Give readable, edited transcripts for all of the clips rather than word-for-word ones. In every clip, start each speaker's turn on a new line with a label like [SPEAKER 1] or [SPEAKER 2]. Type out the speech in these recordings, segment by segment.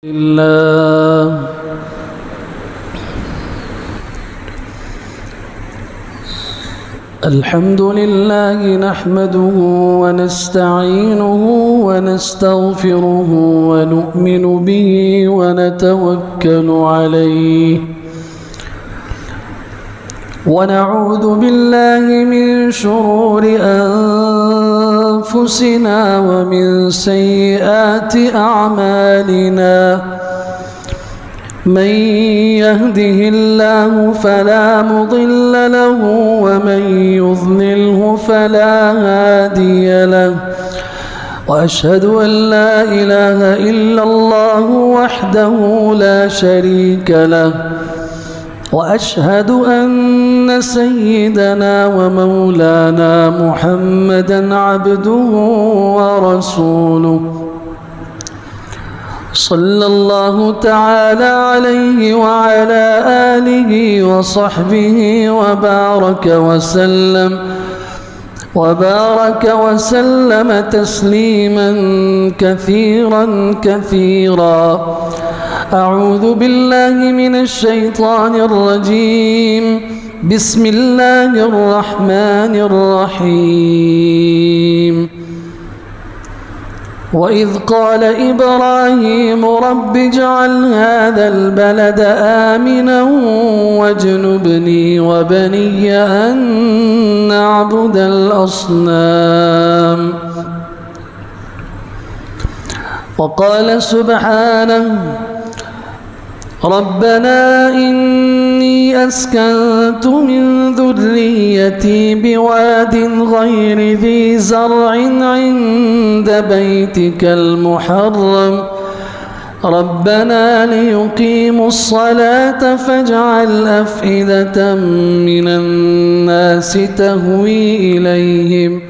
[SPEAKER 1] الله الحمد لله نحمده ونستعينه ونستغفره ونؤمن به ونتوكل عليه ونعوذ بالله من شرور أنفسنا ومن سيئات أعمالنا من يهده الله فلا مضل له ومن يضلله فلا هادي له وأشهد أن لا إله إلا الله وحده لا شريك له وأشهد أن سيدنا ومولانا محمدًا عبده ورسوله صلى الله تعالى عليه وعلى آله وصحبه وبارك وسلم تسليما كثيرا أعوذ بالله من الشيطان الرجيم بسم الله الرحمن الرحيم وإذ قال إبراهيم رب اجعل هذا البلد آمنا واجنبني وبني أن نعبد الأصنام وقال سبحانه ربنا إني أسكنت من ذريتي بواد غير ذي زرع عند بيتك المحرم ربنا ليقيموا الصلاة فاجعل أفئدة من الناس تهوي إليهم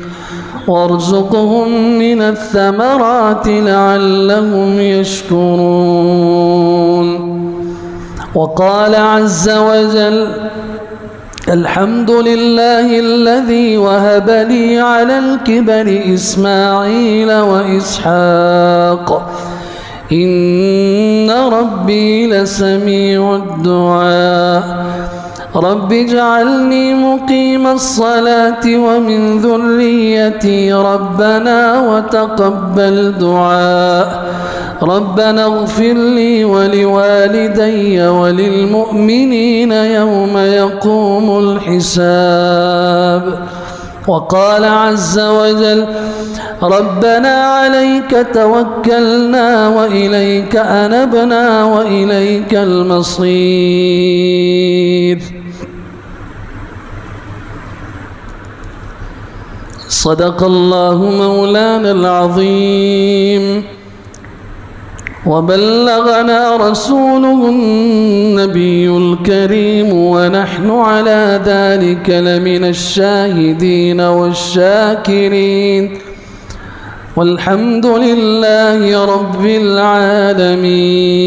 [SPEAKER 1] وارزقهم من الثمرات لعلهم يشكرون وقال عز وجل الحمد لله الذي وهب لي على الكبر إسماعيل وإسحاق إن ربي لسميع الدعاء رب اجعلني مقيم الصلاة ومن ذريتي ربنا وتقبل دعاء ربنا اغفر لي ولوالدي وللمؤمنين يوم يقوم الحساب وقال عز وجل ربنا عليك توكلنا وإليك أنبنا وإليك المصير صدق الله مولانا العظيم وبلغنا رسوله النبي الكريم ونحن على ذلك لمن الشاهدين والشاكرين والحمد لله رب العالمين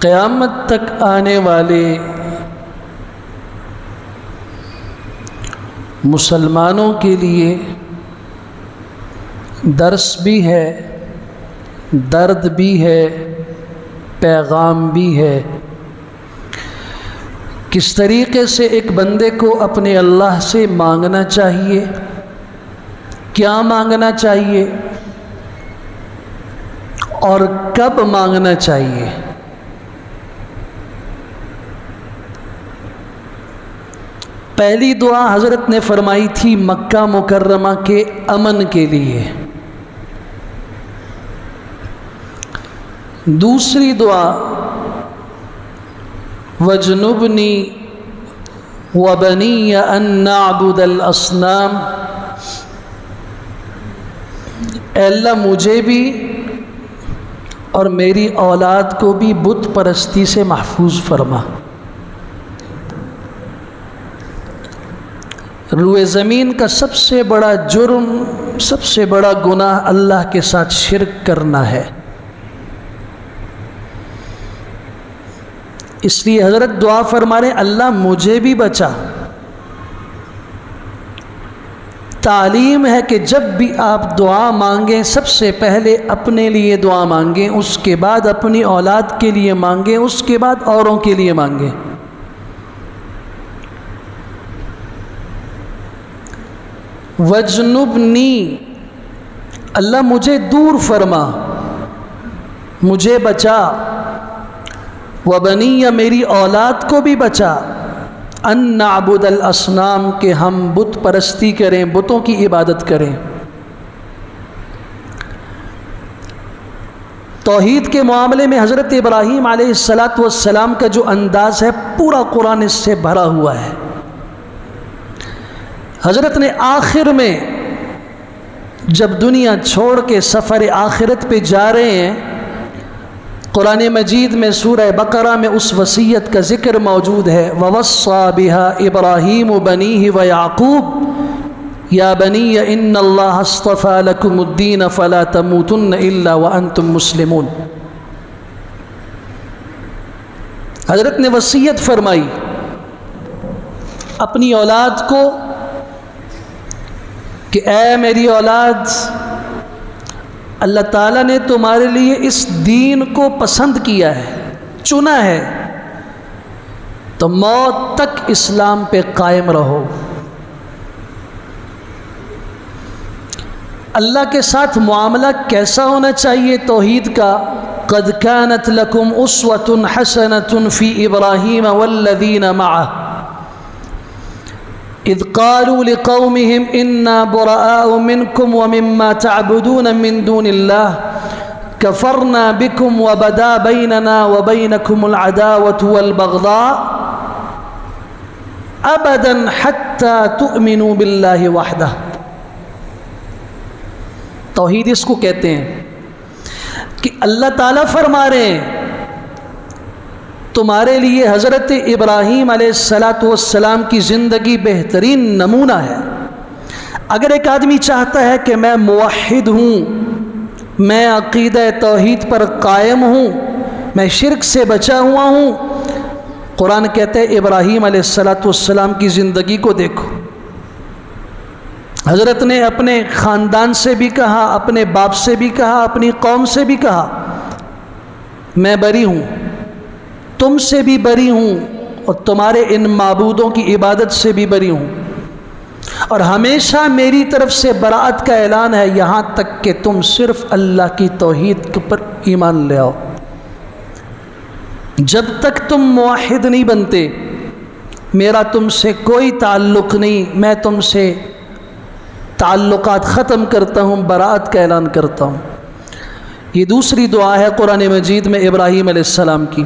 [SPEAKER 1] قیامت تک آنے والے مسلمانوں کے لیے درس بھی ہے، درد بھی ہے، پیغام بھی ہے۔ کس طریقے سے ایک بندے کو اپنے اللہ سے مانگنا چاہیے، کیا مانگنا چاہیے اور کب مانگنا چاہیے۔ پہلی دعا حضرت نے فرمائی تھی مکہ مکرمہ کے امن کے لیے، دوسری دعا وَاجْنُبْنِي وَبَنِيَّ أَن نَّعْبُدَ الْأَصْنَامَ، اے اللہ مجھے بھی اور میری اولاد کو بھی بت پرستی سے محفوظ فرما۔ روئے زمین کا سب سے بڑا جرم، سب سے بڑا گناہ اللہ کے ساتھ شرک کرنا ہے۔ اس لیے حضرت دعا فرما رہے اللہ مجھے بھی بچا۔ تعلیم ہے کہ جب بھی آپ دعا مانگیں سب سے پہلے اپنے لیے دعا مانگیں، اس کے بعد اپنی اولاد کے لیے مانگیں، اس کے بعد اوروں کے لیے مانگیں۔ وَاجْنُبْنِي، اللہ مجھے دور فرما، مجھے بچا، وَبَنِيَّ میری اولاد کو بھی بچا، أَن نَّعْبُدَ الْأَصْنَامَ کہ ہم بت پرستی کریں، بتوں کی عبادت کریں۔ توحید کے معاملے میں حضرت ابراہیم علیہ السلام کا جو انداز ہے پورا قرآن اس سے بھرا ہوا ہے۔ حضرت نے آخر میں جب دنیا چھوڑ کے سفر آخرت پہ جا رہے ہیں، قرآن مجید میں سورہ بقرہ میں اس وصیت کا ذکر موجود ہے، وَوَصَّى بِهَا إِبْرَاهِيمُ بَنِيهِ وَيَعْقُوبُ يَا بَنِيَّ إِنَّ اللَّهَ اصْطَفَى لَكُمُ الدِّينَ فَلَا تَمُوتُنَّ إِلَّا وَأَنْتُمْ مُسْلِمُونَ۔ حضرت نے وصیت فرمائی اپنی اولاد کو کہ اے میری اولاد، اللہ تعالیٰ نے تمہارے لیے اس دین کو پسند کیا ہے، چنا ہے، تو موت تک اسلام پہ قائم رہو۔ اللہ کے ساتھ معاملہ کیسا ہونا چاہیے توحید کا؟ قد كانت لكم اسوة حسنة في ابراہیم والذین معه اذ قالوا لقومهم انا براء منكم ومما تعبدون من دون الله كفرنا بكم وبدا بيننا وبينكم العداوة والبغضاء ابدا حتى تؤمنوا بالله وحده۔ توحید اس کو کہتے ہیں کہ اللہ تعالیٰ فرما رہے ہیں تمہارے لیے حضرت ابراہیم علیہ السلام کی زندگی بہترین نمونہ ہے۔ اگر ایک آدمی چاہتا ہے کہ میں موحد ہوں، میں عقیدہ توحید پر قائم ہوں، میں شرک سے بچا ہوا ہوں، قرآن کہتے ہیں ابراہیم علیہ السلام کی زندگی کو دیکھو۔ حضرت نے اپنے خاندان سے بھی کہا، اپنے باپ سے بھی کہا، اپنی قوم سے بھی کہا میں بری ہوں، تم سے بھی بری ہوں اور تمہارے ان معبودوں کی عبادت سے بھی بری ہوں، اور ہمیشہ میری طرف سے براءت کا اعلان ہے یہاں تک کہ تم صرف اللہ کی توحید پر ایمان لے آؤ۔ جب تک تم موحد نہیں بنتے میرا تم سے کوئی تعلق نہیں، میں تم سے تعلقات ختم کرتا ہوں، براءت کا اعلان کرتا ہوں۔ یہ دوسری دعا ہے قرآن مجید میں ابراہیم علیہ السلام کی۔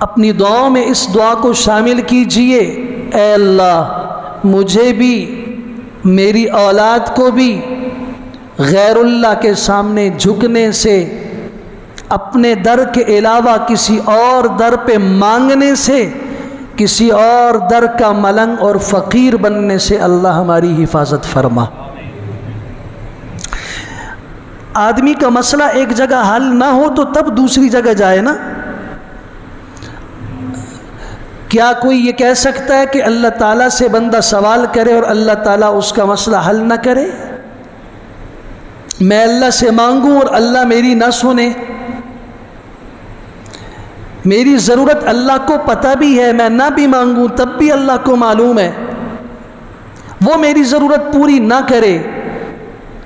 [SPEAKER 1] اپنی دعاؤں میں اس دعا کو شامل کیجئے، اے اللہ مجھے بھی میری اولاد کو بھی غیر اللہ کے سامنے جھکنے سے، اپنے در کے علاوہ کسی اور در پہ مانگنے سے، کسی اور در کا ملنگ اور فقیر بننے سے اللہ ہماری حفاظت فرما۔ آدمی کا مسئلہ ایک جگہ حل نہ ہو تو تب دوسری جگہ جائے نا۔ کیا کوئی یہ کہہ سکتا ہے کہ اللہ تعالیٰ سے بندہ سوال کرے اور اللہ تعالیٰ اس کا مسئلہ حل نہ کرے؟ میں اللہ سے مانگوں اور اللہ میری نہ سنے؟ میری ضرورت اللہ کو پتہ بھی ہے، میں نہ بھی مانگوں تب بھی اللہ کو معلوم ہے، وہ میری ضرورت پوری نہ کرے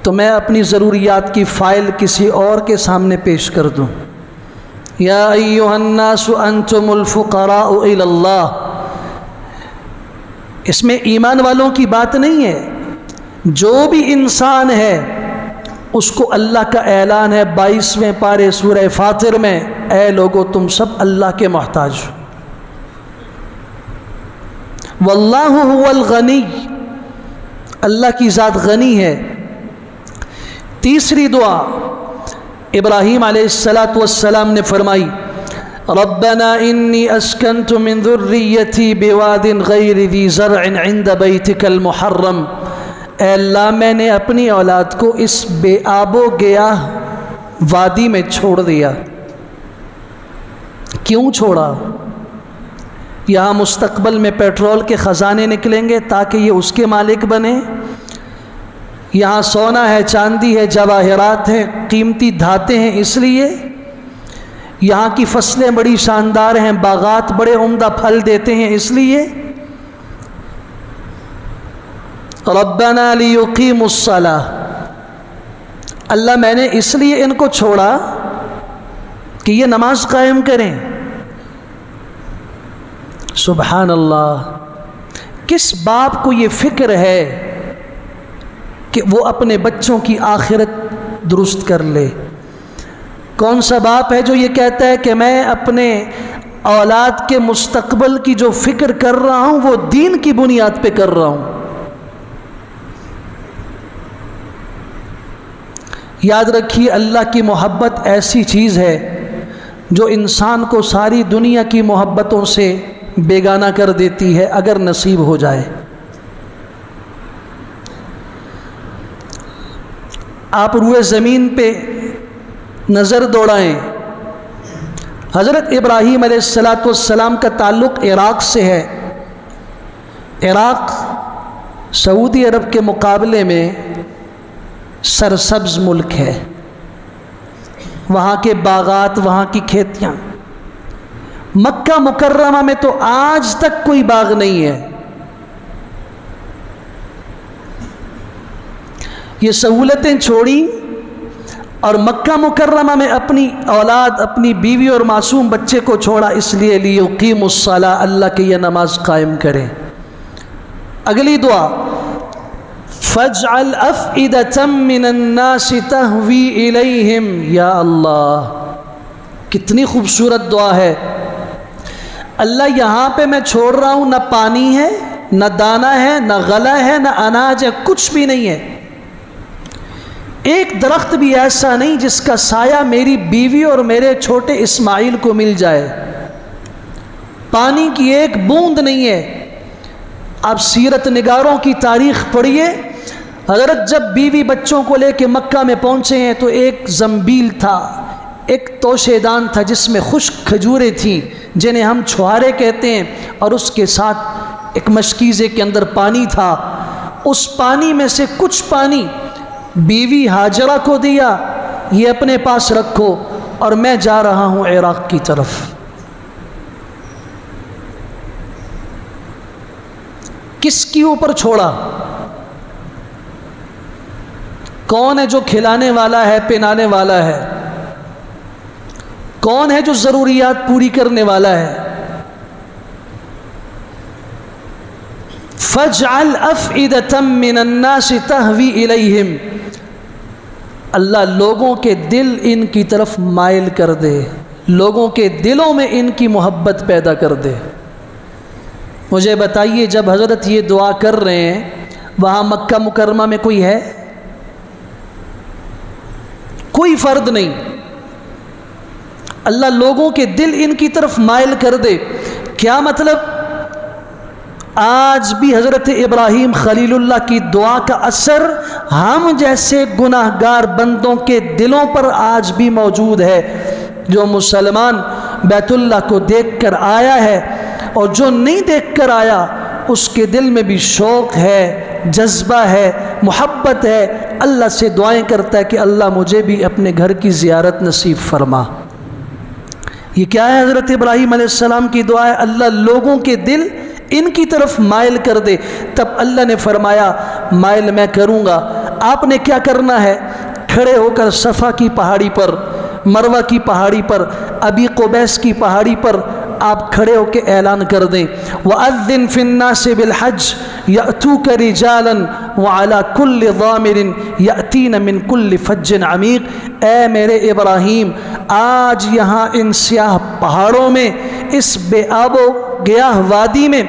[SPEAKER 1] تو میں اپنی ضروریات کی فائل کسی اور کے سامنے پیش کر دوں۔ یا ایھا الناس انتم الفقراء الی اللہ، اس میں ایمان والوں کی بات نہیں ہے، جو بھی انسان ہے اس کو اللہ کا اعلان ہے 22ویں پارے سورہ فاطر میں، اے لوگو تم سب اللہ کے محتاج ہو، واللہ هو الغنی، اللہ کی ذات غنی ہے۔ تیسری دعا ابراہیم علیہ السلام نے فرمائی، ربنا انی اسکنت من ذریتی بواد غیر ذی زرع عند بیتک المحرم، اے اللہ میں نے اپنی اولاد کو اس بے آب و گیاہ وادی میں چھوڑ دیا۔ کیوں چھوڑا؟ یہاں مستقبل میں پیٹرول کے خزانے نکلیں گے تاکہ یہ اس کے مالک بنے، یہاں سونا ہے، چاندی ہے، جواہرات ہیں، قیمتی دھاتیں ہیں، اس لیے یہاں کی فصلیں بڑی شاندار ہیں، باغات بڑے عمدہ پھل دیتے ہیں، اس لیے ربنا لیقیموا الصلاۃ، اللہ میں نے اس لیے ان کو چھوڑا کہ یہ نماز قائم کریں۔ سبحان اللہ، کس باپ کو یہ فکر ہے کہ وہ اپنے بچوں کی آخرت درست کر لے؟ کون سا باپ ہے جو یہ کہتا ہے کہ میں اپنے اولاد کے مستقبل کی جو فکر کر رہا ہوں وہ دین کی بنیاد پہ کر رہا ہوں؟ یاد رکھیے، اللہ کی محبت ایسی چیز ہے جو انسان کو ساری دنیا کی محبتوں سے بیگانہ کر دیتی ہے اگر نصیب ہو جائے۔ آپ روئے زمین پہ نظر دوڑائیں، حضرت ابراہیم علیہ السلام کا تعلق عراق سے ہے۔ عراق سعودی عرب کے مقابلے میں سرسبز ملک ہے، وہاں کے باغات، وہاں کی کھیتیاں۔ مکہ مکرمہ میں تو آج تک کوئی باغ نہیں ہے۔ یہ سہولتیں چھوڑی اور مکہ مکرمہ میں اپنی اولاد، اپنی بیوی اور معصوم بچے کو چھوڑا، اس لیے لیقیموا الصلاۃ، اللہ کی یہ نماز قائم کریں۔ اگلی دعا، فَاجْعَلْ أَفْئِدَةً مِّنَ النَّاسِ تَهْوِي إِلَيْهِمْ، یا اللہ کتنی خوبصورت دعا ہے۔ اللہ یہاں پہ میں چھوڑ رہا ہوں، نہ پانی ہے، نہ دانہ ہے، نہ غلہ ہے، نہ اناج ہے، کچھ بھی نہیں ہے، ایک درخت بھی ایسا نہیں جس کا سایہ میری بیوی اور میرے چھوٹے اسماعیل کو مل جائے، پانی کی ایک بوند نہیں ہے۔ آپ سیرت نگاروں کی تاریخ پڑھیے، حضرت جب بیوی بچوں کو لے کے مکہ میں پہنچے ہیں تو ایک زنبیل تھا، ایک توشے دان تھا جس میں خشک کھجوریں تھیں جنہیں ہم چھوارے کہتے ہیں، اور اس کے ساتھ ایک مشکیزے کے اندر پانی تھا۔ اس پانی میں سے کچھ پانی بیوی ہاجرہ کو دیا، یہ اپنے پاس رکھو اور میں جا رہا ہوں عراق کی طرف۔ کس کے اوپر چھوڑا؟ کون ہے جو کھلانے والا ہے، پہنانے والا ہے؟ کون ہے جو ضروریات پوری کرنے والا ہے؟ فَاجْعَلْ أَفْئِدَةً مِّنَ النَّاسِ تَهْوِي إِلَيْهِمْ، اللہ لوگوں کے دل ان کی طرف مائل کر دے، لوگوں کے دلوں میں ان کی محبت پیدا کر دے۔ مجھے بتائیے، جب حضرت یہ دعا کر رہے ہیں وہاں مکہ مکرمہ میں کوئی ہے؟ کوئی فرد نہیں۔ اللہ لوگوں کے دل ان کی طرف مائل کر دے، کیا مطلب؟ آج بھی حضرت ابراہیم خلیل اللہ کی دعا کا اثر ہم جیسے گناہ گار بندوں کے دلوں پر آج بھی موجود ہے۔ جو مسلمان بیت اللہ کو دیکھ کر آیا ہے اور جو نہیں دیکھ کر آیا اس کے دل میں بھی شوق ہے، جذبہ ہے، محبت ہے، اللہ سے دعائیں کرتا ہے کہ اللہ مجھے بھی اپنے گھر کی زیارت نصیب فرما۔ یہ کیا ہے؟ حضرت ابراہیم علیہ السلام کی دعا ہے، اللہ لوگوں کے دل ان کی طرف مائل کر دے۔ تب اللہ نے فرمایا مائل میں کروں گا، آپ نے کیا کرنا ہے؟ کھڑے ہو کر صفا کی پہاڑی پر، مروہ کی پہاڑی پر، ابی قبیس کی پہاڑی پر آپ کھڑے ہو کے اعلان کر دیں، وَأَذِّن فِي النَّاسِ بِالْحَجِّ يَأْتُوكَ رِجَالًا وَعَلَى كُلِّ ضَامِرٍ يَأْتِينَ مِنْ كُلِّ فَجٍّ عَمِيقٍ۔ اے میرے ابراہیم، آج یہاں ان سیاہ پہاڑوں میں، اس بے آب و گیاہ وادی میں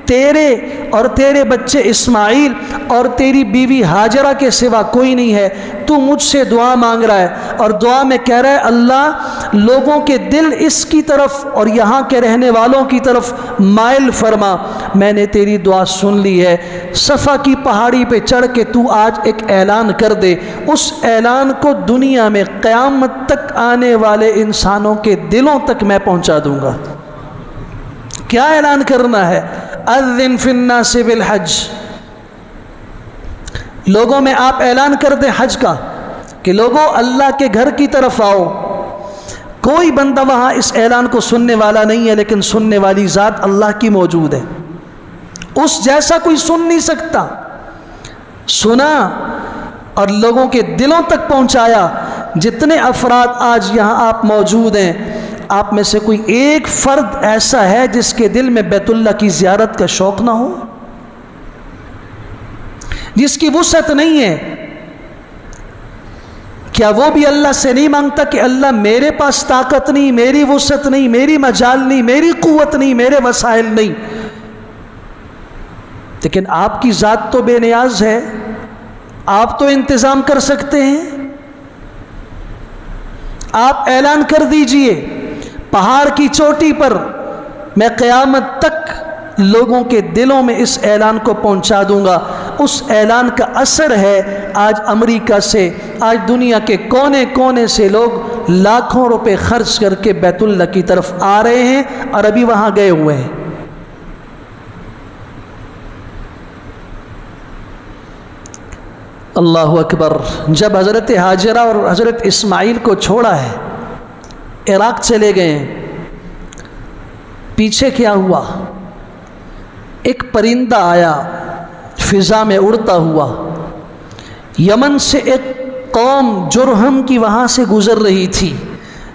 [SPEAKER 1] تیرے اور تیرے بچے اسماعیل اور تیری بیوی ہاجرہ کے سوا کوئی نہیں ہے۔ تو مجھ سے دعا مانگ رہا ہے اور دعا میں کہہ رہا ہے اللہ لوگوں کے دل اس کی طرف اور یہاں کے رہنے والوں کی طرف مائل فرما۔ میں نے تیری دعا سن لی ہے، صفا کی پہاڑی پہ چڑھ کے تو آج ایک اعلان کر دے، اس اعلان کو دنیا میں قیامت تک آنے والے انسانوں کے دلوں تک میں پہنچا دوں گا۔ کیا اعلان کرنا ہے؟ اذن فی الناس بالحج، لوگوں میں آپ اعلان کر دیں حج کا کہ لوگوں اللہ کے گھر کی طرف آؤ۔ کوئی بندہ وہاں اس اعلان کو سننے والا نہیں ہے، لیکن سننے والی ذات اللہ کی موجود ہے، اس جیسا کوئی سن نہیں سکتا۔ سنا اور لوگوں کے دلوں تک پہنچایا۔ جتنے افراد آج یہاں آپ موجود ہیں، آپ میں سے کوئی ایک فرد ایسا ہے جس کے دل میں بیت اللہ کی زیارت کا شوق نہ ہو، جس کی وسعت نہیں ہے؟ کیا وہ بھی اللہ سے نہیں مانگتا کہ اللہ میرے پاس طاقت نہیں، میری وسعت نہیں، میری مجال نہیں، میری قوت نہیں، میرے وسائل نہیں، لیکن آپ کی ذات تو بے نیاز ہے، آپ تو انتظام کر سکتے ہیں۔ آپ اعلان کر دیجئے پہاڑ کی چوٹی پر، میں قیامت تک لوگوں کے دلوں میں اس اعلان کو پہنچا دوں گا۔ اس اعلان کا اثر ہے آج امریکہ سے، آج دنیا کے کونے کونے سے لوگ لاکھوں روپے خرچ کر کے بیت اللہ کی طرف آ رہے ہیں اور ابھی وہاں گئے ہوئے ہیں۔ اللہ اکبر۔ جب حضرت ہاجرہ اور حضرت اسماعیل کو چھوڑا ہے، عراق چلے گئے ہیں، پیچھے کیا ہوا؟ ایک پرندہ آیا فضا میں اڑتا ہوا، یمن سے ایک قوم جرہم کی وہاں سے گزر رہی تھی،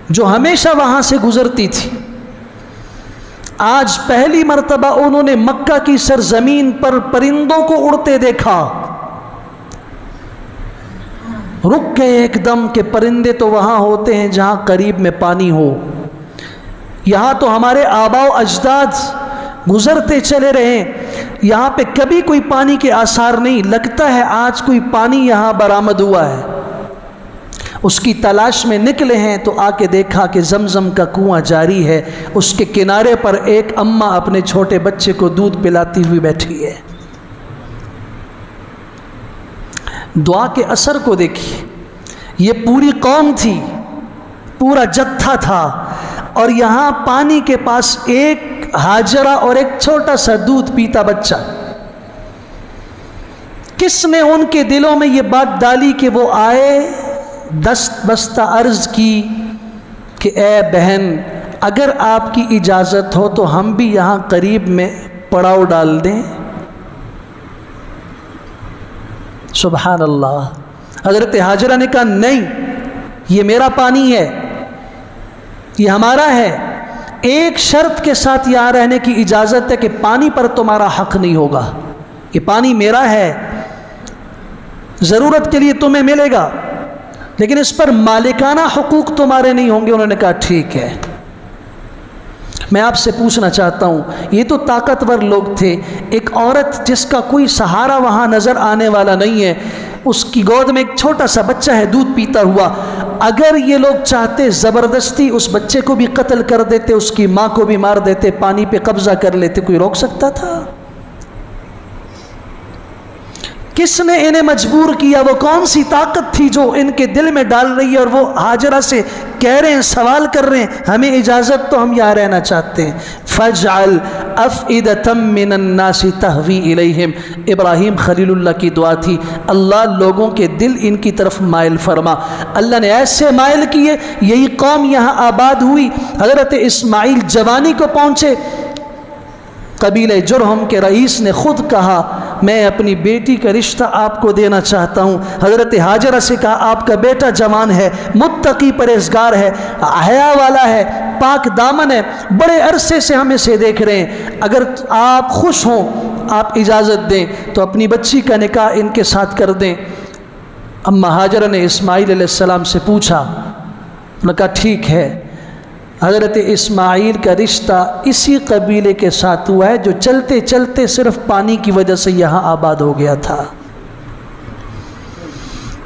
[SPEAKER 1] جو ہمیشہ وہاں سے گزرتی تھی۔ آج پہلی مرتبہ انہوں نے مکہ کی سرزمین پر پرندوں کو اڑتے دیکھا، رک گئے ایک دم کہ پرندے تو وہاں ہوتے ہیں جہاں قریب میں پانی ہو، یہاں تو ہمارے آباء و اجداد گزرتے چلے رہے، یہاں پہ کبھی کوئی پانی کے آثار نہیں، لگتا ہے آج کوئی پانی یہاں برآمد ہوا ہے۔ اس کی تلاش میں نکلے ہیں تو آ کے دیکھا کہ زمزم کا کنواں جاری ہے، اس کے کنارے پر ایک اماں اپنے چھوٹے بچے کو دودھ پلاتی ہوئی بیٹھی ہے۔ دعا کے اثر کو دیکھیے، یہ پوری قوم تھی، پورا جتھا تھا، اور یہاں پانی کے پاس ایک ہاجرہ اور ایک چھوٹا سا دودھ پیتا بچہ۔ کس نے ان کے دلوں میں یہ بات ڈالی کہ وہ آئے، دست بستہ عرض کی کہ اے بہن اگر آپ کی اجازت ہو تو ہم بھی یہاں قریب میں پڑاؤ ڈال دیں؟ سبحان اللہ۔ حضرت ہاجرہ نے کہا نہیں، یہ میرا پانی ہے، یہ ہمارا ہے، ایک شرط کے ساتھ یہاں رہنے کی اجازت ہے کہ پانی پر تمہارا حق نہیں ہوگا، یہ پانی میرا ہے، ضرورت کے لیے تمہیں ملے گا، لیکن اس پر مالکانہ حقوق تمہارے نہیں ہوں گے۔ انہوں نے کہا ٹھیک ہے۔ میں آپ سے پوچھنا چاہتا ہوں، یہ تو طاقتور لوگ تھے، ایک عورت جس کا کوئی سہارا وہاں نظر آنے والا نہیں ہے، اس کی گود میں ایک چھوٹا سا بچہ ہے دودھ پیتا ہوا، اگر یہ لوگ چاہتے زبردستی اس بچے کو بھی قتل کر دیتے، اس کی ماں کو بھی مار دیتے، پانی پہ قبضہ کر لیتے، کوئی روک سکتا تھا؟ کس نے انہیں مجبور کیا؟ وہ کون سی طاقت تھی جو ان کے دل میں ڈال رہی ہے؟ اور وہ ہاجرہ سے کہہ رہے ہیں، سوال کر رہے ہیں، ہمیں اجازت تو ہم یہاں رہنا چاہتے ہیں۔ فَاجْعَلْ أَفْئِدَةً مِّنَ النَّاسِ تَهْوِي إِلَيْهِمْ۔ ابراہیم خلیل اللہ کی دعا تھی، اللہ لوگوں کے دل ان کی طرف مائل فرما۔ اللہ نے ایسے مائل کیے، یہی قوم یہاں آباد ہوئی۔ حضرت اسماعیل جوانی کو پہنچے، قبیلہ جرہم کے رئیس نے خود کہا میں اپنی بیٹی کا رشتہ آپ کو دینا چاہتا ہوں۔ حضرت ہاجرہ سے کہا آپ کا بیٹا جوان ہے، متقی پرہیزگار ہے، حیا والا ہے، پاک دامن ہے، بڑے عرصے سے ہم اسے دیکھ رہے ہیں، اگر آپ خوش ہوں، آپ اجازت دیں تو اپنی بچی کا نکاح ان کے ساتھ کر دیں۔ اما ہاجرہ نے اسماعیل علیہ السلام سے پوچھا، انہوں نے کہا ٹھیک ہے۔ حضرت اسماعیل کا رشتہ اسی قبیلے کے ساتھ ہوا ہے جو چلتے چلتے صرف پانی کی وجہ سے یہاں آباد ہو گیا تھا۔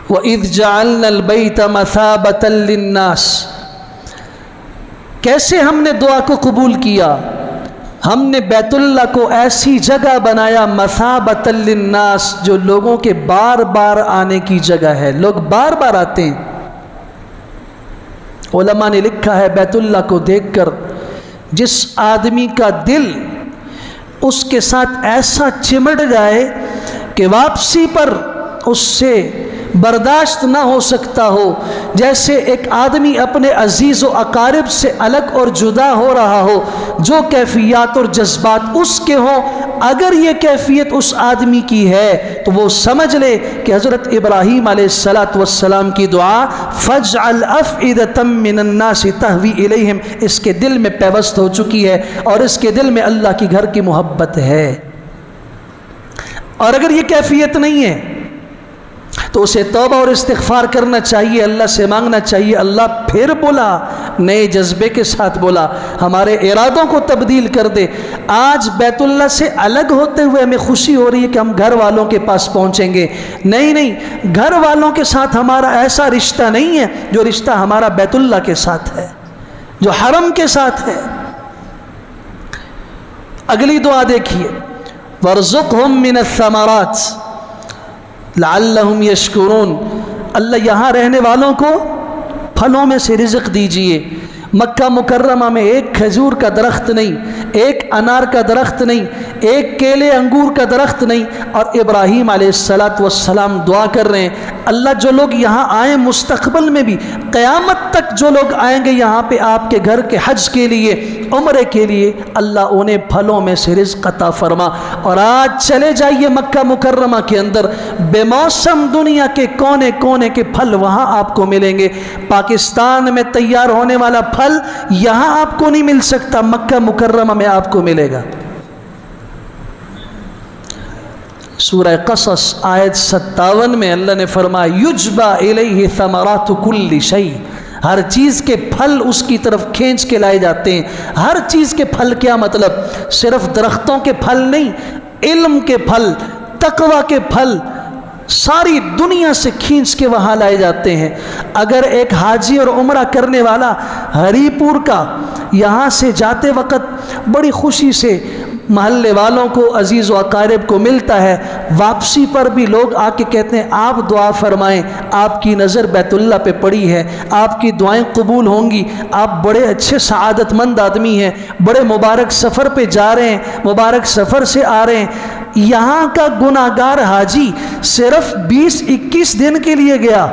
[SPEAKER 1] وَإِذْ جَعَلْنَا الْبَيْتَ مَثَابَةً لِلنَّاسِ، کیسے ہم نے دعا کو قبول کیا؟ ہم نے بیت اللہ کو ایسی جگہ بنایا مَثَابَةً لِلنَّاسِ جو لوگوں کے بار بار آنے کی جگہ ہے، لوگ بار بار آتے ہیں۔ علماء نے لکھا ہے بیت اللہ کو دیکھ کر جس آدمی کا دل اس کے ساتھ ایسا چمٹ جائے کہ واپسی پر اس سے برداشت نہ ہو سکتا ہو، جیسے ایک آدمی اپنے عزیز و اقارب سے الگ اور جدا ہو رہا ہو، جو کیفیات اور جذبات اس کے ہوں، اگر یہ کیفیت اس آدمی کی ہے تو وہ سمجھ لے کہ حضرت ابراہیم علیہ السلام کی دعا فَاجْعَلْ أَفْئِدَةً مِّنَ النَّاسِ تَهْوِي إِلَيْهِمْ اس کے دل میں پیوست ہو چکی ہے، اور اس کے دل میں اللہ کی گھر کی محبت ہے۔ اور اگر یہ کیفیت نہیں ہے تو اسے توبہ اور استغفار کرنا چاہیے، اللہ سے مانگنا چاہیے اللہ پھر بولا، نئے جذبے کے ساتھ بولا، ہمارے ارادوں کو تبدیل کر دے۔ آج بیت اللہ سے الگ ہوتے ہوئے ہمیں خوشی ہو رہی ہے کہ ہم گھر والوں کے پاس پہنچیں گے، نہیں، گھر والوں کے ساتھ ہمارا ایسا رشتہ نہیں ہے جو رشتہ ہمارا بیت اللہ کے ساتھ ہے، جو حرم کے ساتھ ہے۔ اگلی دعا دیکھیے، وَارْزُقْهُم مِّنَ الثَّمَرَاتِ لعلہم یشکرون، اللہ یہاں رہنے والوں کو پھلوں میں سے رزق دیجئے۔ مکہ مکرمہ میں ایک کھجور کا درخت نہیں، ایک انار کا درخت نہیں، ایک کیلے انگور کا درخت نہیں، اور ابراہیم علیہ السلام دعا کر رہے ہیں اللہ جو لوگ یہاں آئیں، مستقبل میں بھی قیامت تک جو لوگ آئیں گے یہاں پہ آپ کے گھر کے حج کے لیے، عمرے کے لیے، اللہ انہیں پھلوں میں سے رزق عطا فرما۔ اور آج چلے جائیے مکہ مکرمہ کے اندر، بے موسم دنیا کے کونے کونے کے پھل وہاں آپ کو ملیں گے۔ پاکستان میں تیار ہونے والا پھل یہاں آپ کو نہیں مل سکتا، مکہ مکرمہ میں آپ کو ملے گا۔ سورہ قصص آیت 57 میں اللہ نے فرمایا یجبا الیہ ثمرات کل شیء، ہر چیز کے پھل اس کی طرف کھینچ کے لائے جاتے ہیں۔ ہر چیز کے پھل کیا مطلب؟ صرف درختوں کے پھل نہیں، علم کے پھل، تقوی کے پھل، ساری دنیا سے کھینچ کے وہاں لائے جاتے ہیں۔ اگر ایک حاجی اور عمرہ کرنے والا ہری پور کا یہاں سے جاتے وقت بڑی خوشی سے محلے والوں کو، عزیز و اقارب کو ملتا ہے، واپسی پر بھی لوگ آ کے کہتے ہیں آپ دعا فرمائیں، آپ کی نظر بیت اللہ پہ پڑی ہے، آپ کی دعائیں قبول ہوں گی، آپ بڑے اچھے سعادت مند آدمی ہیں، بڑے مبارک سفر پہ جا رہے ہیں، مبارک سفر سے آ رہے ہیں۔ یہاں کا گناہگار حاجی صرف 20-21 دن کے لیے گیا،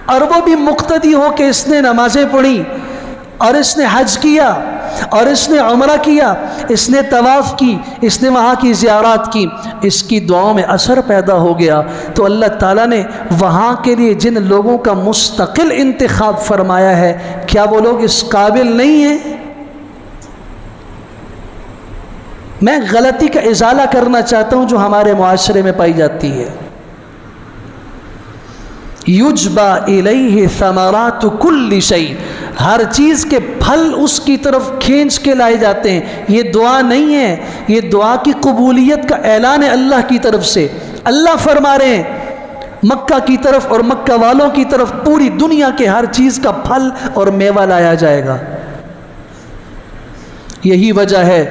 [SPEAKER 1] اور وہ بھی مقتدی ہو کہ اس نے نمازیں پڑھی، اور اس نے حج کیا، اور اس نے عمرہ کیا، اس نے طواف کی، اس نے وہاں کی زیارات کی، اس کی دعاؤں میں اثر پیدا ہو گیا۔ تو اللہ تعالیٰ نے وہاں کے لیے جن لوگوں کا مستقل انتخاب فرمایا ہے، کیا وہ لوگ اس قابل نہیں ہیں؟ میں غلطی کا ازالہ کرنا چاہتا ہوں جو ہمارے معاشرے میں پائی جاتی ہے۔ یجبا الیہ ثمرات کل شیء، ہر چیز کے پھل اس کی طرف کھینچ کے لائے جاتے ہیں۔ یہ دعا نہیں ہے، یہ دعا کی قبولیت کا اعلان ہے اللہ کی طرف سے۔ اللہ فرما رہے ہیں مکہ کی طرف اور مکہ والوں کی طرف پوری دنیا کے ہر چیز کا پھل اور میوہ لایا جائے گا۔ یہی وجہ ہے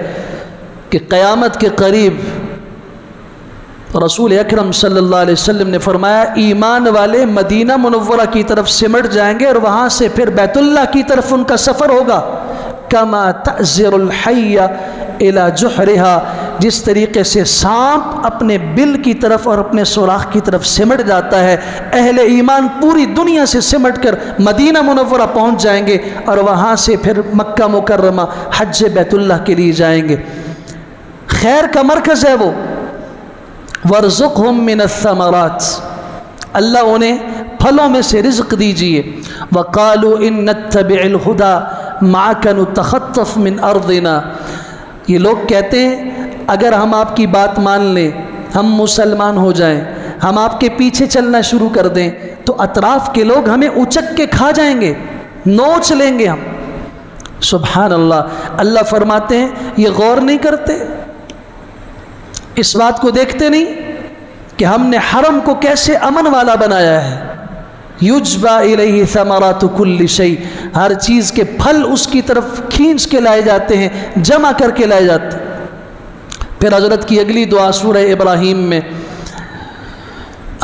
[SPEAKER 1] کہ قیامت کے قریب رسول اکرم صلی اللہ علیہ وسلم نے فرمایا ایمان والے مدینہ منورہ کی طرف سمٹ جائیں گے اور وہاں سے پھر بیت اللہ کی طرف ان کا سفر ہوگا، کما تعزر الحی الی جحرہا، جس طریقے سے سانپ اپنے بل کی طرف اور اپنے سوراخ کی طرف سمٹ جاتا ہے، اہل ایمان پوری دنیا سے سمٹ کر مدینہ منورہ پہنچ جائیں گے اور وہاں سے پھر مکہ مکرمہ حج بیت اللہ کے لیے جائیں گے۔ خیر کا مرکز ہے وہ۔ وَارْزُقْهُم مِّنَ الثَّمَرَاتِ، اللہ انہیں پھلوں میں سے رزق دیجئے۔ وَقَالُوا إِن نَتَّبِعِ الْهُدَى مَعَكَ نُتَخَطَّفْ مِنْ أَرْضِنَا، یہ لوگ کہتے ہیں اگر ہم آپ کی بات مان لیں، ہم مسلمان ہو جائیں، ہم آپ کے پیچھے چلنا شروع کر دیں تو اطراف کے لوگ ہمیں اچک کے کھا جائیں گے، نوچ لیں گے ہم۔ سبحان اللہ، اللہ فرماتے ہیں یہ غور نہیں کرتے، اس بات کو دیکھتے نہیں کہ ہم نے حرم کو کیسے امن والا بنایا ہے۔ یجبا الیہ ثمرات کل شیء، ہر چیز کے پھل اس کی طرف کھینچ کے لائے جاتے ہیں، جمع کر کے لائے جاتے ہیں۔ پھر حضرت کی اگلی دعا سورہ ابراہیم میں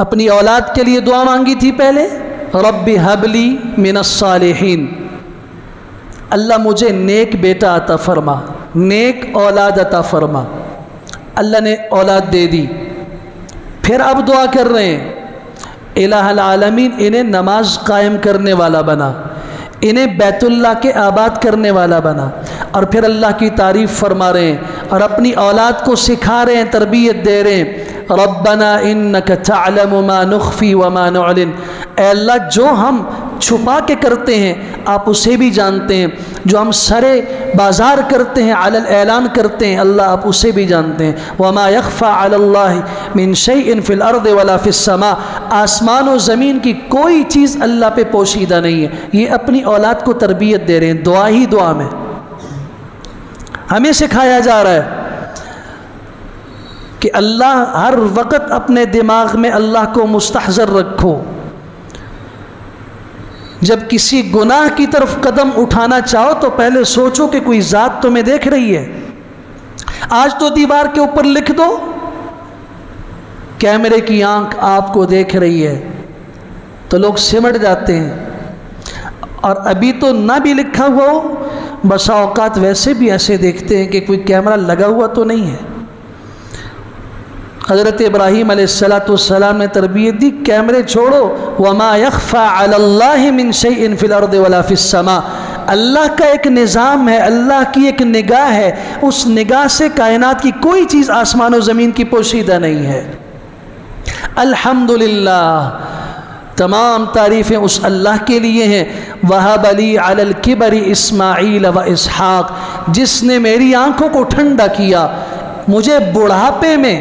[SPEAKER 1] اپنی اولاد کے لیے دعا مانگی تھی پہلے، رب ھب لی من الصالحین، اللہ مجھے نیک بیٹا عطا فرما، نیک اولاد عطا فرما۔ اللہ نے اولاد دے دی، پھر اب دعا کر رہے ہیں الہ العالمین انہیں نماز قائم کرنے والا بنا، انہیں بیت اللہ کے آباد کرنے والا بنا، اور پھر اللہ کی تعریف فرما رہے ہیں اور اپنی اولاد کو سکھا رہے ہیں، تربیت دے رہے ہیں۔ ربنا انک تعلم ما نخفی وما نعلن، اے اللہ جو ہم چھپا کے کرتے ہیں آپ اسے بھی جانتے ہیں، جو ہم سرے بازار کرتے ہیں علی الاعلان کرتے ہیں اللہ آپ اسے بھی جانتے ہیں۔ وما یخفی علی اللہ من شیء فی الارض ولا فی السماء، آسمان و زمین کی کوئی چیز اللہ پہ پوشیدہ نہیں ہے۔ یہ اپنی اولاد کو تربیت دے رہے ہیں، دعا ہی دعا میں ہمیں سکھایا جا رہا ہے کہ اللہ ہر وقت اپنے دماغ میں اللہ کو مستحضر رکھو، جب کسی گناہ کی طرف قدم اٹھانا چاہو تو پہلے سوچو کہ کوئی ذات تمہیں دیکھ رہی ہے۔ آج تو دیوار کے اوپر لکھ دو کیمرے کی آنکھ آپ کو دیکھ رہی ہے تو لوگ سمٹ جاتے ہیں، اور ابھی تو نہ بھی لکھا ہوا ہو بسا اوقات ویسے بھی ایسے دیکھتے ہیں کہ کوئی کیمرہ لگا ہوا تو نہیں ہے۔ حضرت ابراہیم علیہ السلام نے تربیت دی، کیمرے چھوڑو، وما یخفی علی اللہ من شیء فی الارض ولا فی السماء، اللہ کا ایک نظام ہے، اللہ کی ایک نگاہ ہے، اس نگاہ سے کائنات کی کوئی چیز آسمان و زمین کی پوشیدہ نہیں ہے۔ الحمدللہ، تمام تعریفیں اس اللہ کے لیے ہیں۔ وَهَبَ لِي عَلَى الْكِبَرِ اسماعیل و اسحاق، جس نے میری آنکھوں کو ٹھنڈا کیا، مجھے بڑھاپے میں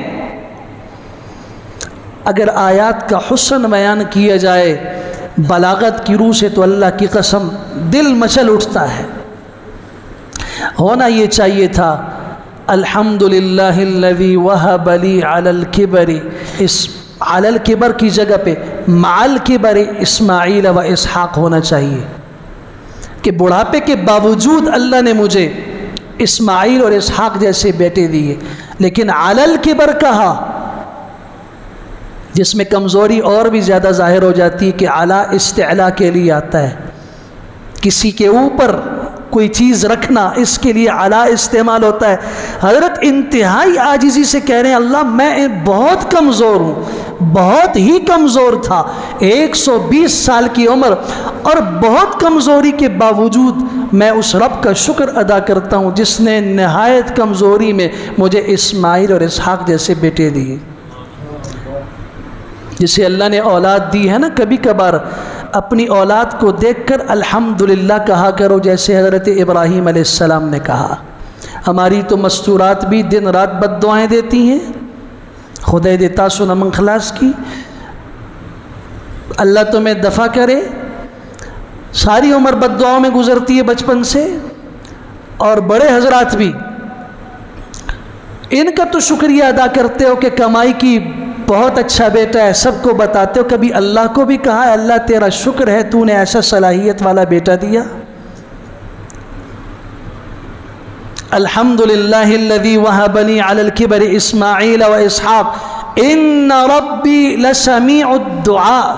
[SPEAKER 1] اگر آیات کا حسن بیان کیا جائے بلاغت کی روح سے تو اللہ کی قسم دل مچل اٹھتا ہے۔ ہونا یہ چاہیے تھا الحمدللہ الذی وہب لی علی الکبر، اس علی الکبر کی جگہ پہ مع الکبر اسماعیل و اسحاق ہونا چاہیے کہ بڑھاپے کے باوجود اللہ نے مجھے اسماعیل اور اسحاق جیسے بیٹے دیے، لیکن علی الکبر کہا جس میں کمزوری اور بھی زیادہ ظاہر ہو جاتی ہے کہ اعلیٰ استعلاء کے لیے آتا ہے، کسی کے اوپر کوئی چیز رکھنا اس کے لیے اعلیٰ استعمال ہوتا ہے۔ حضرت انتہائی عاجزی سے کہہ رہے ہیں اللہ میں بہت کمزور ہوں، بہت ہی کمزور تھا، 120 سال کی عمر، اور بہت کمزوری کے باوجود میں اس رب کا شکر ادا کرتا ہوں جس نے نہایت کمزوری میں مجھے اسماعیل اور اسحاق جیسے بیٹے دیے۔ جسے اللہ نے اولاد دی ہے نا، کبھی کبھار اپنی اولاد کو دیکھ کر الحمدللہ کہا کرو جیسے حضرت ابراہیم علیہ السلام نے کہا۔ ہماری تو مستورات بھی دن رات بد دعائیں دیتی ہیں، خدای دے تاسو نمن خلاص کی، اللہ تمہیں دفع کرے، ساری عمر بد دعاؤں میں گزرتی ہے بچپن سے، اور بڑے حضرات بھی ان کا تو شکریہ ادا کرتے ہو کہ کمائی کی بہت اچھا بیٹا ہے، سب کو بتاتے ہو، کبھی اللہ کو بھی کہا ہے اللہ تیرا شکر ہے تو نے ایسا صلاحیت والا بیٹا دیا۔ الحمدللہ الذی وہب لی علی الکبر اسماعیل و اسحاق، ان ربی لسمیع الدعاء،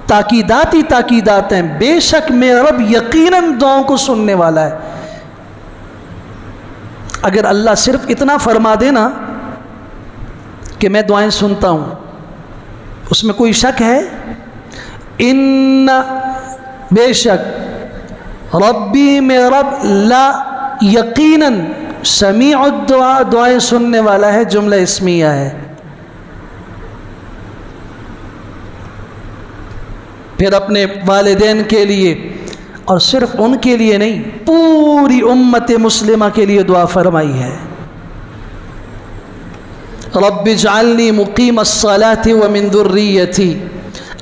[SPEAKER 1] تاکیدات ہی تاکیدات ہیں، بے شک میرا رب یقیناً دعاؤں کو سننے والا ہے۔ اگر اللہ صرف اتنا فرما دینا کہ میں دعائیں سنتا ہوں، اس میں کوئی شک ہے؟ ان بے شک ربی میرا رب لا یقیناً سمیع الدعاء دعائیں سننے والا ہے، جملہ اسمیہ ہے۔ پھر اپنے والدین کے لیے، اور صرف ان کے لیے نہیں، پوری امت مسلمہ کے لیے دعا فرمائی ہے۔ رب اجعلنی مقیم الصلاۃ ومن ذریتی،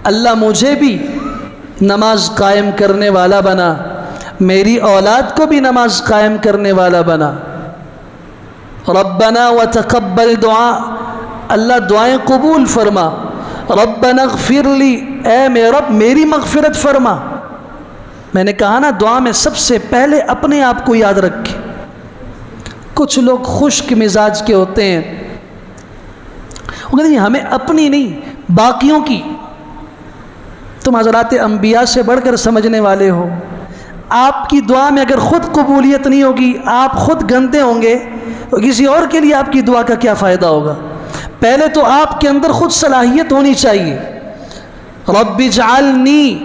[SPEAKER 1] اللہ مجھے بھی نماز قائم کرنے والا بنا، میری اولاد کو بھی نماز قائم کرنے والا بنا۔ ربنا وتقبل دعا، اللہ دعائیں قبول فرما۔ ربنا اغفر لی، اے میرے رب میری مغفرت فرما۔ میں نے کہا نا، دعا میں سب سے پہلے اپنے آپ کو یاد رکھیں۔ کچھ لوگ خشک مزاج کے ہوتے ہیں، وہ کہتے ہیں ہمیں اپنی نہیں باقیوں کی۔ تم حضرات انبیاء سے بڑھ کر سمجھنے والے ہو، آپ کی دعا میں اگر خود قبولیت نہیں ہوگی، آپ خود گندے ہوں گے، تو کسی اور کے لیے آپ کی دعا کا کیا فائدہ ہوگا؟ پہلے تو آپ کے اندر خود صلاحیت ہونی چاہیے۔ رب اجعلنی،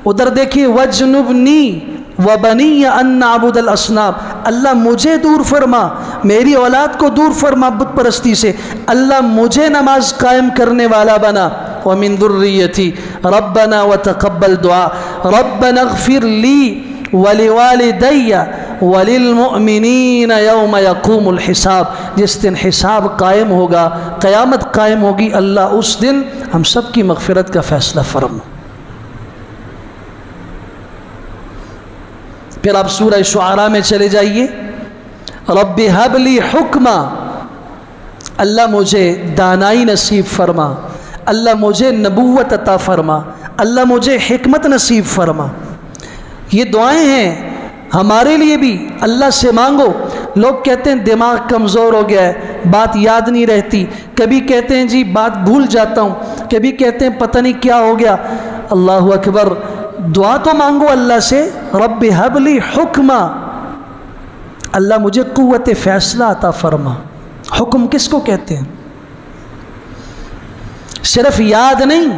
[SPEAKER 1] ادھر دیکھیے وجنبنی وبنی ان نعبد الاصنام، اللہ مجھے دور فرما، میری اولاد کو دور فرما بت پرستی سے، اللہ مجھے نماز قائم کرنے والا بنا۔ ومن ذریتی ربنا وتقبل دعا، ربنا اغفر لی ولوالدی وللمؤمنین یوم یقوم الحساب، جس دن حساب قائم ہوگا، قیامت قائم ہوگی، اللہ اس دن ہم سب کی مغفرت کا فیصلہ فرما۔ پھر آپ سورہ شعراء میں چلے جائیے، رب ہب لی حکما، اللہ مجھے دانائی نصیب فرما، اللہ مجھے نبوت عطا فرما، اللہ مجھے حکمت نصیب فرما۔ یہ دعائیں ہیں ہمارے لیے بھی، اللہ سے مانگو۔ لوگ کہتے ہیں دماغ کمزور ہو گیا ہے، بات یاد نہیں رہتی، کبھی کہتے ہیں جی بات بھول جاتا ہوں، کبھی کہتے ہیں پتہ نہیں کیا ہو گیا۔ اللہ اکبر، دعا تو مانگو اللہ سے، رب ہب لی حکما، اللہ مجھے قوت فیصلہ عطا فرما۔ حکم کس کو کہتے ہیں؟ صرف یاد نہیں،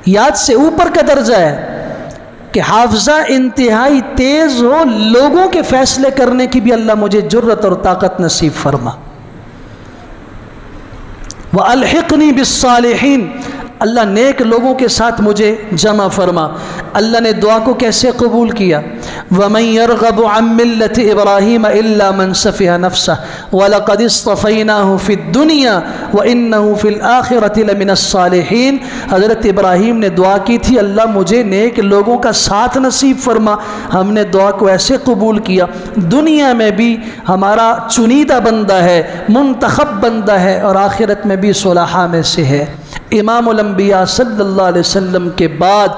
[SPEAKER 1] یاد سے اوپر کا درجہ ہے کہ حافظہ انتہائی تیز ہو، لوگوں کے فیصلے کرنے کی بھی اللہ مجھے جرت اور طاقت نصیب فرما۔ وَأَلْحِقْنِي بِالصَّالِحِينَ، اللہ نیک لوگوں کے ساتھ مجھے جمع فرما۔ اللہ نے دعا کو کیسے قبول کیا؟ وَمَن يَرْغَبُ عَن مِّلَّةِ إِبْرَاهِيمَ إِلَّا مَن سَفِهَ نَفْسَهُ وَلَقَدِ اصْطَفَيْنَاهُ فِي الدُّنْيَا وَإِنَّهُ فِي الْآخِرَةِ لَمِنَ الصَّالِحِينَ۔ حضرت ابراہیم نے دعا کی تھی، اللہ مجھے نیک لوگوں کا ساتھ نصیب فرما۔ ہم نے دعا کو ایسے قبول کیا، دنیا میں بھی ہمارا چنیدہ بندہ ہے، منتخب بندہ ہے، اور آخرت میں بھی صلحاء میں سے ہے۔ امام الانبیاء صلی اللہ علیہ وسلم کے بعد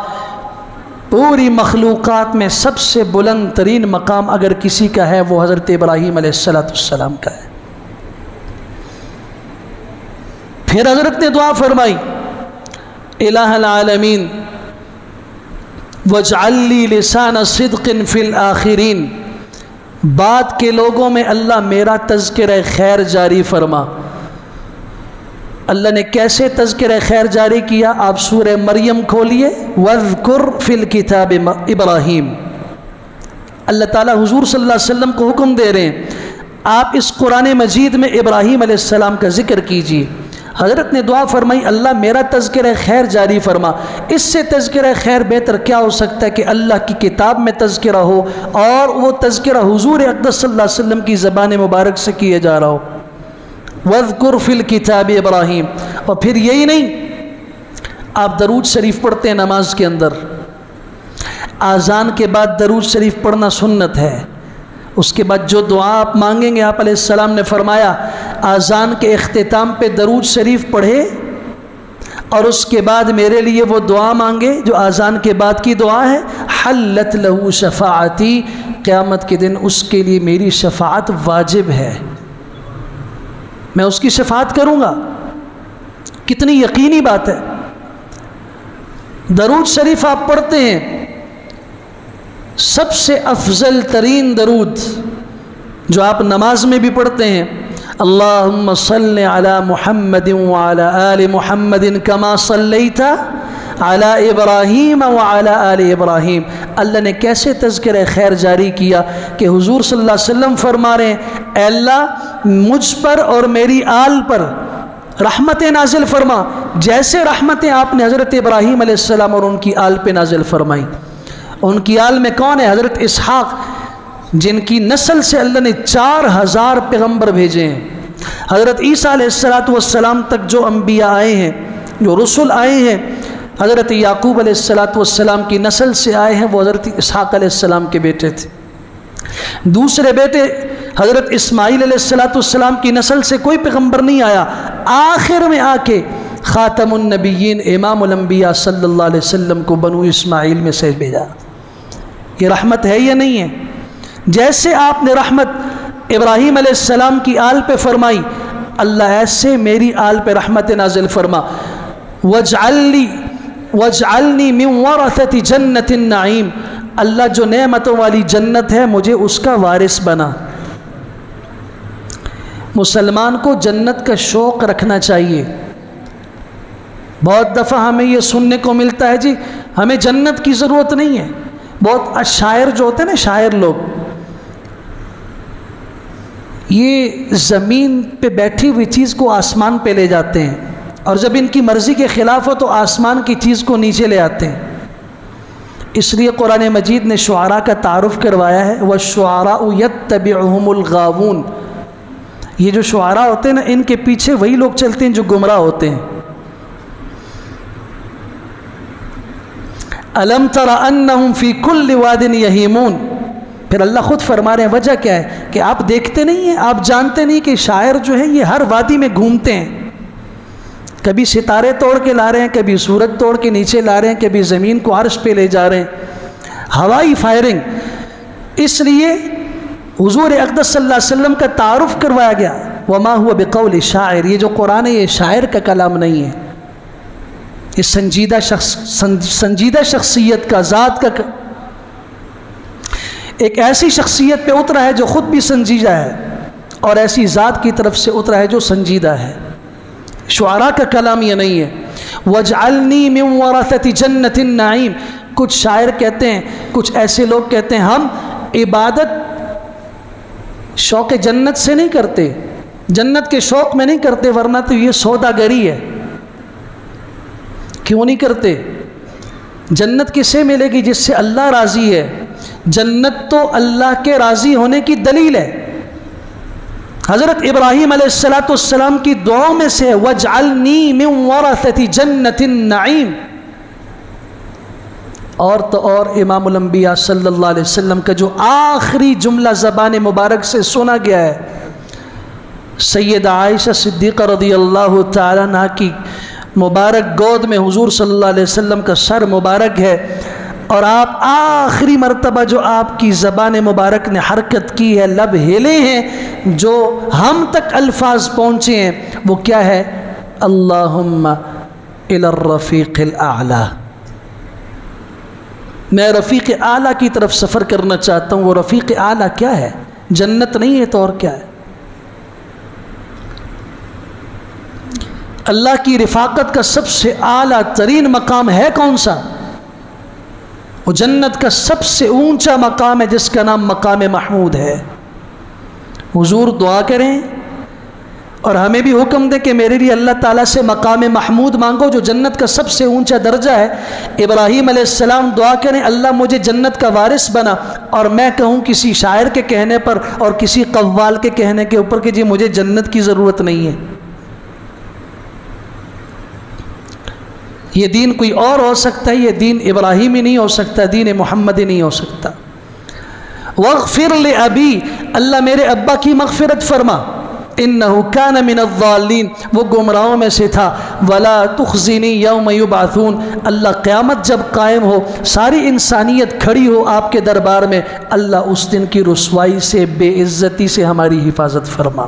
[SPEAKER 1] پوری مخلوقات میں سب سے بلند ترین مقام اگر کسی کا ہے، وہ حضرت ابراہیم علیہ السلام کا ہے۔ پھر حضرت نے دعا فرمائی، الہ العالمین واجعل لی لسان صدق فی الآخرین، بعد کے لوگوں میں اللہ میرا تذکرہ خیر جاری فرما۔ اللہ نے کیسے تذکرہ خیر جاری کیا؟ آپ سورہ مریم کھولیے، وَاذْكُرْ فِي الْكِتَابِ ابراہیم، اللہ تعالیٰ حضور صلی اللہ علیہ وسلم کو حکم دے رہے ہیں، آپ اس قرآن مجید میں ابراہیم علیہ السلام کا ذکر کیجیے۔ حضرت نے دعا فرمائی، اللہ میرا تذکرہ خیر جاری فرما۔ اس سے تذکرہ خیر بہتر کیا ہو سکتا ہے کہ اللہ کی کتاب میں تذکرہ ہو، اور وہ تذکرہ حضور اقدس صلی اللہ علیہ وسلم کی زبان مبارک سے کیا جا رہا ہو۔ وَاذْكُرْ فِي الْكِتَابِ ابراہیم۔ اور پھر یہی نہیں، آپ درود شریف پڑھتے ہیں نماز کے اندر، اذان کے بعد درود شریف پڑھنا سنت ہے۔ اس کے بعد جو دعا آپ مانگیں گے، آپ علیہ السلام نے فرمایا اذان کے اختتام پہ درود شریف پڑھے، اور اس کے بعد میرے لیے وہ دعا مانگے جو اذان کے بعد کی دعا ہے، حلت لہو شفاعتی، قیامت کے دن اس کے لیے میری شفاعت واجب ہے، میں اس کی شفاعت کروں گا۔ کتنی یقینی بات ہے. درود شریف آپ پڑھتے ہیں، سب سے افضل ترین درود جو آپ نماز میں بھی پڑھتے ہیں، اللہم صلی علی محمد وعلی آل محمد کما صلیت علی ابراہیم وعلی آل ابراہیم. اللہ نے کیسے تذکرہ خیر جاری کیا کہ حضور صلی اللہ علیہ وسلم فرما رہے ہیں اے اللہ مجھ پر اور میری آل پر رحمتیں نازل فرما، جیسے رحمتیں آپ نے حضرت ابراہیم علیہ السلام اور ان کی آل پہ نازل فرمائی. ان کی آل میں کون ہے؟ حضرت اسحاق، جن کی نسل سے اللہ نے 4000 پیغمبر بھیجے ہیں. حضرت عیسیٰ علیہ السلام تک جو انبیاء آئے ہیں، جو رسول آئے ہیں، حضرت یعقوب علیہ السلام کی نسل سے آئے ہیں، وہ حضرت اسحاق علیہ السلام کے بیٹے تھے. دوسرے بیٹے حضرت اسماعیل علیہ السلام کی نسل سے کوئی پیغمبر نہیں آیا. آخر میں آ کے خاتم النبیین امام الانبیاء صلی اللہ علیہ وسلم کو بنو اسماعیل میں سے بھیجا. یہ رحمت ہے یا نہیں ہے؟ جیسے آپ نے رحمت ابراہیم علیہ السلام کی آل پہ فرمائی، اللہ ایسے میری آل پہ رحمت نازل فرما. وَاجْعَلْنِي مِنْ وَرَثَةِ جَنَّةِ النَّعِيمِ، اللہ جو نعمتوں والی جنت ہے مجھے اس کا وارث بنا. مسلمان کو جنت کا شوق رکھنا چاہیے. بہت دفعہ ہمیں یہ سننے کو ملتا ہے جی ہمیں جنت کی ضرورت نہیں ہے. بہت شاعر جو ہوتے ہیں نا، شاعر لوگ، یہ زمین پہ بیٹھی ہوئی چیز کو آسمان پہ لے جاتے ہیں، اور جب ان کی مرضی کے خلاف ہو تو آسمان کی چیز کو نیچے لے آتے ہیں. اس لیے قرآن مجید نے شعراء کا تعارف کروایا ہے، وَالشُّعَرَاءُ يَتَّبِعُهُمُ الْغَاوُونَ. یہ جو شعراء ہوتے ہیں نا، ان کے پیچھے وہی لوگ چلتے ہیں جو گمراہ ہوتے ہیں. أَلَمْ تَرَ أَنَّهُمْ فِي كُلِّ وَادٍ يَهِيمُونَ. پھر اللہ خود فرما رہے ہیں وجہ کیا ہے کہ آپ دیکھتے نہیں ہیں، آپ جانتے نہیں کہ شاعر جو ہیں یہ ہر وادی میں گھومتے ہیں. کبھی ستارے توڑ کے لا رہے ہیں، کبھی سورج توڑ کے نیچے لا رہے ہیں، کبھی زمین کو عرش پہ لے جا رہے ہیں، ہوائی فائرنگ. اس لیے حضور اقدس صلی اللہ علیہ وسلم کا تعارف کروایا گیا، وما هو بقول شاعر. یہ جو قرآن ہے یہ شاعر کا کلام نہیں ہے، یہ سنجیدہ شخصیت کا، ذات کا، ایک ایسی شخصیت پہ اترا ہے جو خود بھی سنجیدہ ہے، اور ایسی ذات کی طرف سے اترا ہے جو سنجیدہ ہے. شعراء کا کلام یہ نہیں ہے. وَاجْعَلْنِي مِنْ وَرَثَةِ جَنَّةِ النَّعِيمِ. کچھ شاعر کہتے ہیں، کچھ ایسے لوگ کہتے ہیں ہم عبادت شوق جنت سے نہیں کرتے، جنت کے شوق میں نہیں کرتے، ورنہ تو یہ سوداگری ہے. کیوں نہیں کرتے؟ جنت کسے ملے گی؟ جس سے اللہ راضی ہے. جنت تو اللہ کے راضی ہونے کی دلیل ہے. حضرت ابراہیم علیہ السلام کی دعاؤں میں سے وَاجْعَلْنِي مِنْ وَرَثَةِ جَنَّةِ النَّعِيمِ. اور تو اور امام الانبیاء صلی اللہ علیہ وسلم کا جو آخری جملہ زبان مبارک سے سنا گیا ہے، سیدہ عائشہ صدیقہ رضی اللہ تعالیٰ عنہ کی مبارک گود میں حضور صلی اللہ علیہ وسلم کا سر مبارک ہے، اور آپ آخری مرتبہ جو آپ کی زبان مبارک نے حرکت کی ہے، لب ہلے ہیں، جو ہم تک الفاظ پہنچے ہیں، وہ کیا ہے؟ اللہم الی الرفیق الاعلی. میں رفیق اعلیٰ کی طرف سفر کرنا چاہتا ہوں. وہ رفیق اعلیٰ کیا ہے؟ جنت نہیں ہے تو اور کیا ہے؟ اللہ کی رفاقت کا سب سے اعلیٰ ترین مقام ہے کون سا؟ وہ جنت کا سب سے اونچا مقام ہے جس کا نام مقام محمود ہے. حضور دعا کریں اور ہمیں بھی حکم دے کہ میرے لیے اللہ تعالیٰ سے مقام محمود مانگو جو جنت کا سب سے اونچا درجہ ہے. ابراہیم علیہ السلام دعا کریں اللہ مجھے جنت کا وارث بنا، اور میں کہوں کسی شاعر کے کہنے پر اور کسی قوال کے کہنے کے اوپر کہ جی مجھے جنت کی ضرورت نہیں ہے. یہ دین کوئی اور ہو سکتا ہے، یہ دین ابراہیمی نہیں ہو سکتا، دین محمدی نہیں ہو سکتا. وَاغْفِرْ لِأَبِي، اللہ میرے ابا کی مغفرت فرما، إِنَّهُ كَانَ مِنَ الضَّالِّينَ، وہ گمراہوں میں سے تھا. وَلَا تُخْزِنِي يَوْمَ يُبْعَثُونَ، اللہ قیامت جب قائم ہو، ساری انسانیت کھڑی ہو آپ کے دربار میں، اللہ اس دن کی رسوائی سے، بے عزتی سے ہماری حفاظت فرما.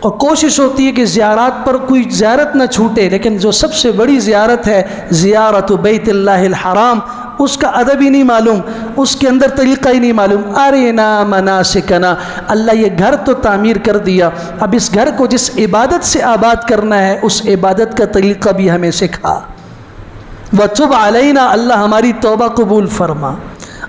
[SPEAKER 1] اور کوشش ہوتی ہے کہ زیارات پر کوئی زیارت نہ چھوٹے، لیکن جو سب سے بڑی زیارت ہے زیارت بیت اللہ الحرام، اس کا ادب ہی نہیں معلوم، اس کے اندر طریقہ ہی نہیں معلوم۔ ارینا مناسکنا، اللہ یہ گھر تو تعمیر کر دیا، اب اس گھر کو جس عبادت سے آباد کرنا ہے اس عبادت کا طریقہ بھی ہمیں سکھا۔ وتب علینا، اللہ ہماری توبہ قبول فرما۔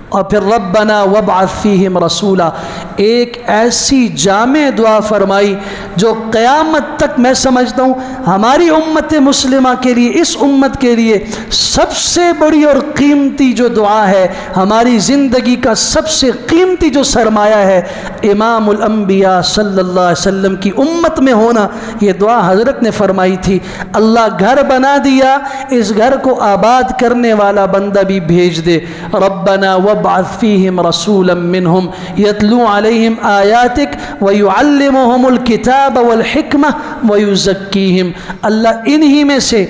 [SPEAKER 1] اور پھر ربنا وابعث فیہم رسولا، ایک ایسی جامع دعا فرمائی جو قیامت تک میں سمجھتا ہوں ہماری امت مسلمہ کے لیے، اس امت کے لیے سب سے بڑی اور قیمتی جو دعا ہے، ہماری زندگی کا سب سے قیمتی جو سرمایہ ہے، امام الانبیاء صلی اللہ علیہ وسلم کی امت میں ہونا، یہ دعا حضرت نے فرمائی تھی۔ اللہ گھر بنا دیا، اس گھر کو آباد کرنے والا بندہ بھی بھیج دے۔ ربنا وابعث فیہم رسولا منہم یتلو علیہم آیاتک ویعلمہم الکتاب والحکمہ ویزکیہم، اللہ انہی میں سے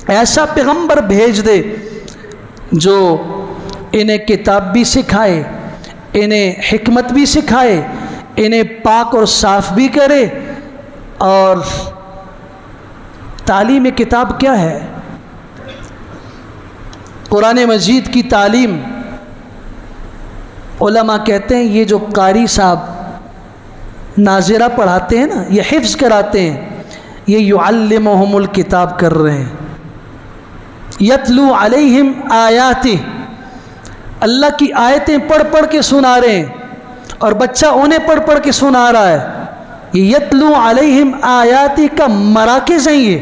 [SPEAKER 1] ایسا پیغمبر بھیج دے جو انہیں کتاب بھی سکھائے، انہیں حکمت بھی سکھائے، انہیں پاک اور صاف بھی کرے۔ اور تعلیم کتاب کیا ہے؟ قرآن مجید کی تعلیم، علماء کہتے ہیں یہ جو قاری صاحب ناظرہ پڑھاتے ہیں نا، یہ حفظ کراتے ہیں، یہ یعلمہم الکتاب کر رہے ہیں۔ یتلو علیہم آیاتہ، اللہ کی آیتیں پڑھ پڑھ کے سنا رہے ہیں، اور بچہ انہیں پڑھ پڑھ کے سنا رہا ہے۔ یہ یتلو علیہم آیاتہ کا مراکز ہیں یہ۔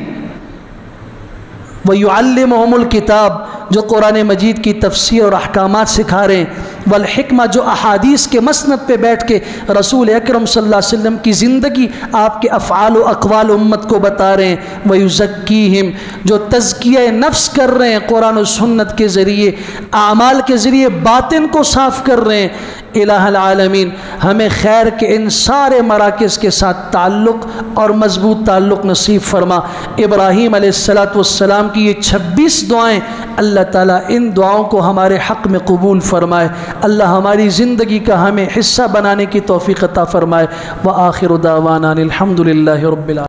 [SPEAKER 1] وَيُعَلِّمُهُمُ الْكِتاب، جو قرآن مجید کی تفسیر اور احکامات سکھا رہے ہیں، والحکمہ، جو احادیث کے مسند پہ بیٹھ کے رسول اکرم صلی اللہ علیہ وسلم کی زندگی، آپ کے افعال و اقوال امت کو بتا رہے ہیں۔ وَيُزَكِّيهِمْ، جو تزکیہ نفس کر رہے ہیں قرآن و سنت کے ذریعے، اعمال کے ذریعے باطن کو صاف کر رہے ہیں۔ الہ العالمین ہمیں خیر کے ان سارے مراکز کے ساتھ تعلق اور مضبوط تعلق نصیب فرما۔ ابراہیم علیہ السلام کی یہ 26 دعائیں، اللہ تعالیٰ ان دعاؤں کو ہمارے حق میں قبول فرمائے۔ اللہ ہماری زندگی کا ہمیں حصہ بنانے کی توفیق عطا فرمائے۔ وآخر دعوانا الحمد للہ رب العالمین۔